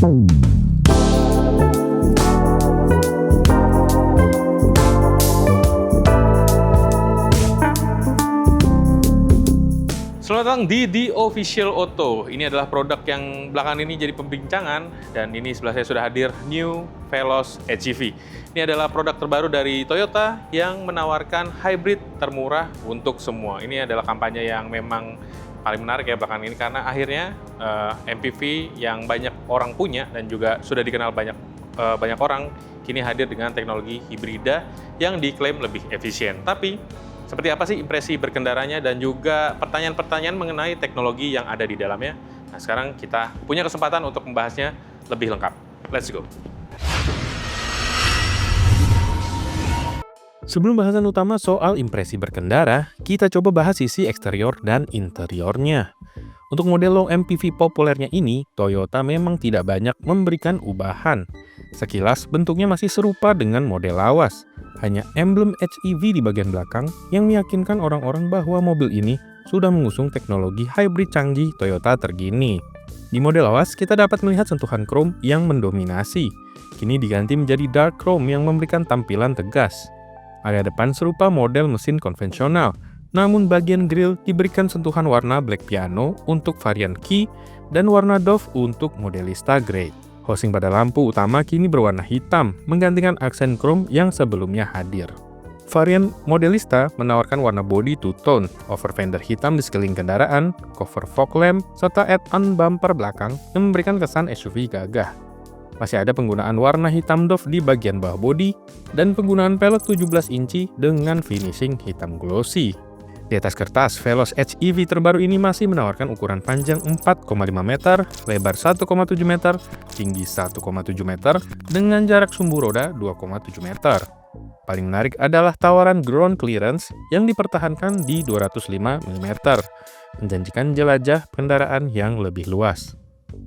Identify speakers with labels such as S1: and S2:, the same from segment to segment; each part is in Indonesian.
S1: Selamat datang di The Official Auto. Ini adalah produk yang belakangan ini jadi pembincangan, dan ini sebelah saya sudah hadir New Veloz HEV. Ini adalah produk terbaru dari Toyota yang menawarkan hybrid termurah untuk semua. Ini adalah kampanye yang memang paling menarik ya belakangan ini, karena akhirnya MPV yang banyak orang punya dan juga sudah dikenal banyak orang kini hadir dengan teknologi hibrida yang diklaim lebih efisien. Tapi seperti apa sih impresi berkendaranya dan juga pertanyaan-pertanyaan mengenai teknologi yang ada di dalamnya? Nah, sekarang kita punya kesempatan untuk membahasnya lebih lengkap. Let's go!
S2: Sebelum bahasan utama soal impresi berkendara, kita coba bahas sisi eksterior dan interiornya. Untuk model low MPV populernya ini, Toyota memang tidak banyak memberikan ubahan. Sekilas bentuknya masih serupa dengan model lawas. Hanya emblem HEV di bagian belakang yang meyakinkan orang-orang bahwa mobil ini sudah mengusung teknologi hybrid canggih Toyota terkini. Di model lawas, kita dapat melihat sentuhan chrome yang mendominasi. Kini diganti menjadi dark chrome yang memberikan tampilan tegas. Area depan serupa model mesin konvensional, namun bagian grill diberikan sentuhan warna black piano untuk varian Key dan warna Dove untuk Modelista Grey. Housing pada lampu utama kini berwarna hitam, menggantikan aksen chrome yang sebelumnya hadir. Varian Modelista menawarkan warna body two-tone, over fender hitam di sekeliling kendaraan, cover fog lamp, serta add-on bumper belakang yang memberikan kesan SUV gagah. Masih ada penggunaan warna hitam Dove di bagian bawah bodi, dan penggunaan pelek 17 inci dengan finishing hitam glossy. Di atas kertas, Veloz HEV terbaru ini masih menawarkan ukuran panjang 4,5 meter, lebar 1,7 meter, tinggi 1,7 meter, dengan jarak sumbu roda 2,7 meter. Paling menarik adalah tawaran ground clearance yang dipertahankan di 205 mm, menjanjikan jelajah kendaraan yang lebih luas.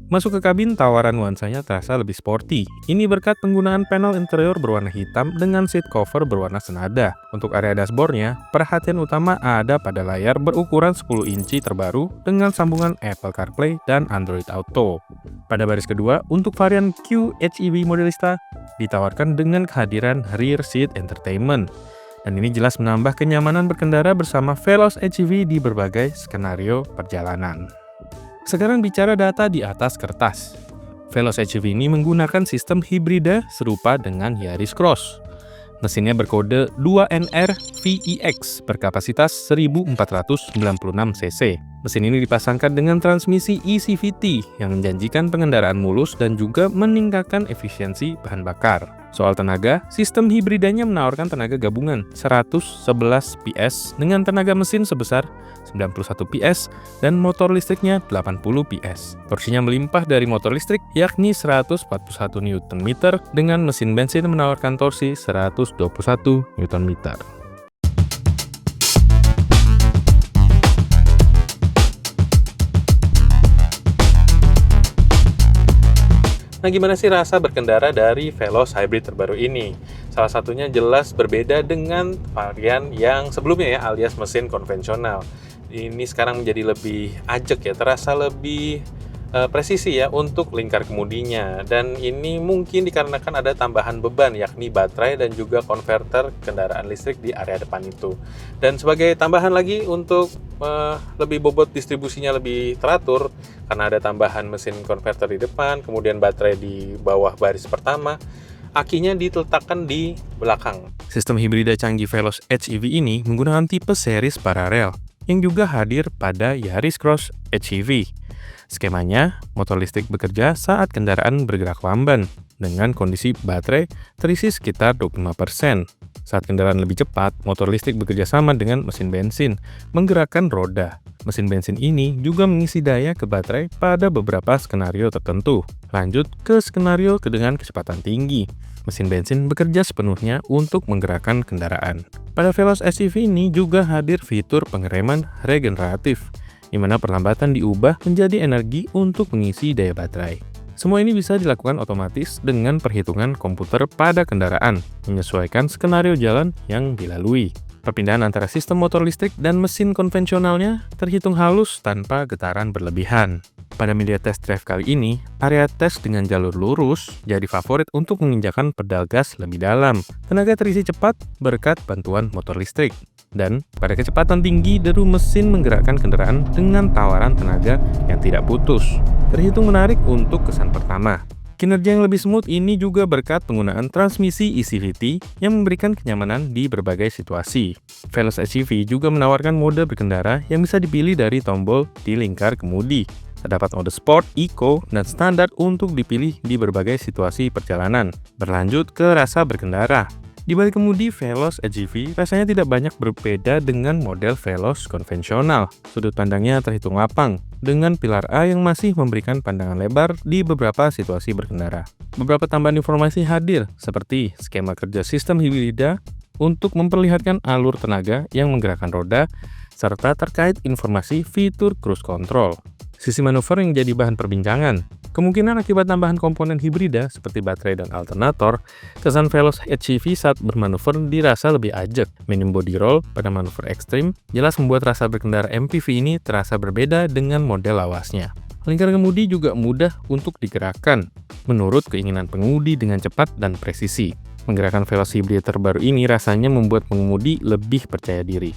S2: Masuk ke kabin, tawaran nuansanya terasa lebih sporty. Ini berkat penggunaan panel interior berwarna hitam dengan seat cover berwarna senada. Untuk area dashboardnya, perhatian utama ada pada layar berukuran 10 inci terbaru dengan sambungan Apple CarPlay dan Android Auto. Pada baris kedua, untuk varian Q HEV Modelista, ditawarkan dengan kehadiran rear seat entertainment. Dan ini jelas menambah kenyamanan berkendara bersama Veloz HEV di berbagai skenario perjalanan. Sekarang bicara data di atas kertas. Veloz HEV ini menggunakan sistem hibrida serupa dengan Yaris Cross. Mesinnya berkode 2NR VEX berkapasitas 1496 cc. Mesin ini dipasangkan dengan transmisi eCVT yang menjanjikan pengendaraan mulus dan juga meningkatkan efisiensi bahan bakar. Soal tenaga, sistem hibridanya menawarkan tenaga gabungan 111 PS dengan tenaga mesin sebesar 91 PS dan motor listriknya 80 PS. Torsinya melimpah dari motor listrik yakni 141 Nm dengan mesin bensin menawarkan torsi 121 Nm.
S1: Nah, gimana sih rasa berkendara dari Veloz Hybrid terbaru ini? Salah satunya jelas berbeda dengan varian yang sebelumnya ya, alias mesin konvensional. Ini sekarang menjadi lebih ajak ya, terasa lebih presisi ya untuk lingkar kemudinya. Dan ini mungkin dikarenakan ada tambahan beban, yakni baterai dan juga konverter kendaraan listrik di area depan itu. Dan sebagai tambahan lagi untuk lebih bobot distribusinya lebih teratur, karena ada tambahan mesin konverter di depan, kemudian baterai di bawah baris pertama, akinya diletakkan di belakang.
S2: Sistem hibrida canggih Veloz HEV ini menggunakan tipe series paralel yang juga hadir pada Yaris Cross HEV. Skemanya, motor listrik bekerja saat kendaraan bergerak lamban, dengan kondisi baterai terisi sekitar 25%. Saat kendaraan lebih cepat, motor listrik bekerja sama dengan mesin bensin, menggerakkan roda. Mesin bensin ini juga mengisi daya ke baterai pada beberapa skenario tertentu. Lanjut ke skenario dengan kecepatan tinggi. Mesin bensin bekerja sepenuhnya untuk menggerakkan kendaraan. Pada Veloz HEV ini juga hadir fitur pengereman regeneratif, di mana perlambatan diubah menjadi energi untuk mengisi daya baterai. Semua ini bisa dilakukan otomatis dengan perhitungan komputer pada kendaraan, menyesuaikan skenario jalan yang dilalui. Perpindahan antara sistem motor listrik dan mesin konvensionalnya terhitung halus tanpa getaran berlebihan. Pada media test drive kali ini, area tes dengan jalur lurus jadi favorit untuk menginjakan pedal gas lebih dalam. Tenaga terisi cepat berkat bantuan motor listrik. Dan pada kecepatan tinggi, deru mesin menggerakkan kendaraan dengan tawaran tenaga yang tidak putus. Terhitung menarik untuk kesan pertama. Kinerja yang lebih smooth ini juga berkat penggunaan transmisi eCVT yang memberikan kenyamanan di berbagai situasi. Veloz HEV juga menawarkan mode berkendara yang bisa dipilih dari tombol di lingkar kemudi. Terdapat mode Sport, Eco, dan Standar untuk dipilih di berbagai situasi perjalanan. Berlanjut ke rasa berkendara. Di balik kemudi Veloz HEV rasanya tidak banyak berbeda dengan model Veloz konvensional. Sudut pandangnya terhitung lapang, dengan pilar A yang masih memberikan pandangan lebar di beberapa situasi berkendara. Beberapa tambahan informasi hadir, seperti skema kerja sistem hibrida untuk memperlihatkan alur tenaga yang menggerakkan roda, serta terkait informasi fitur cruise control. Sisi manuver yang jadi bahan perbincangan. Kemungkinan akibat tambahan komponen hibrida seperti baterai dan alternator, kesan Veloz HEV saat bermanuver dirasa lebih ajak. Minim body roll pada manuver ekstrim jelas membuat rasa berkendara MPV ini terasa berbeda dengan model lawasnya. Lingkar kemudi juga mudah untuk digerakkan, menurut keinginan pengemudi dengan cepat dan presisi. Menggerakkan Veloz hybrid terbaru ini rasanya membuat pengemudi lebih percaya diri.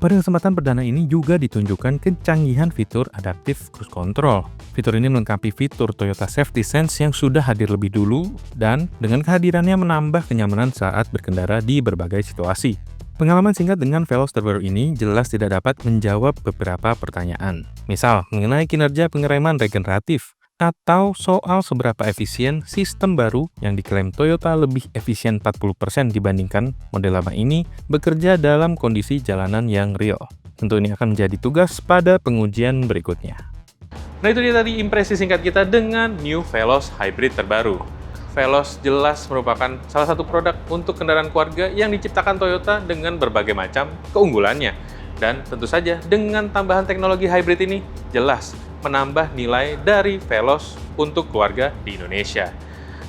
S2: Pada kesempatan perdana ini juga ditunjukkan kecanggihan fitur adaptive cruise control. Fitur ini melengkapi fitur Toyota Safety Sense yang sudah hadir lebih dulu dan dengan kehadirannya menambah kenyamanan saat berkendara di berbagai situasi. Pengalaman singkat dengan Veloz terbaru ini jelas tidak dapat menjawab beberapa pertanyaan. Misal, mengenai kinerja pengereman regeneratif, atau soal seberapa efisien sistem baru yang diklaim Toyota lebih efisien 40% dibandingkan model lama ini bekerja dalam kondisi jalanan yang real. Tentu ini akan menjadi tugas pada pengujian berikutnya.
S1: Nah itu dia tadi impresi singkat kita dengan New Veloz Hybrid terbaru. Veloz jelas merupakan salah satu produk untuk kendaraan keluarga yang diciptakan Toyota dengan berbagai macam keunggulannya. Dan tentu saja dengan tambahan teknologi hybrid ini jelas menambah nilai dari Veloz untuk keluarga di Indonesia.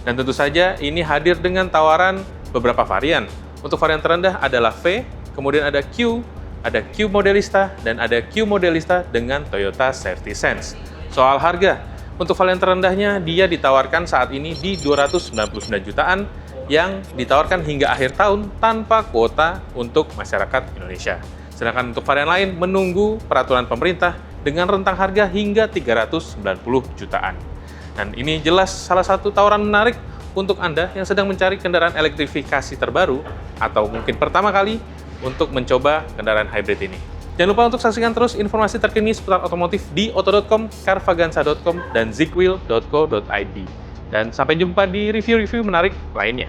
S1: Dan tentu saja ini hadir dengan tawaran beberapa varian. Untuk varian terendah adalah V, kemudian ada Q Modelista, dan ada Q Modelista dengan Toyota Safety Sense. Soal harga, untuk varian terendahnya dia ditawarkan saat ini di 299 jutaan yang ditawarkan hingga akhir tahun tanpa kuota untuk masyarakat Indonesia. Sedangkan untuk varian lain menunggu peraturan pemerintah dengan rentang harga hingga 390 jutaan. Dan ini jelas salah satu tawaran menarik untuk Anda yang sedang mencari kendaraan elektrifikasi terbaru atau mungkin pertama kali untuk mencoba kendaraan hybrid ini. Jangan lupa untuk saksikan terus informasi terkini seputar otomotif di auto.com, carvaganza.com, dan zigwheel.co.id. Dan sampai jumpa di review-review menarik lainnya.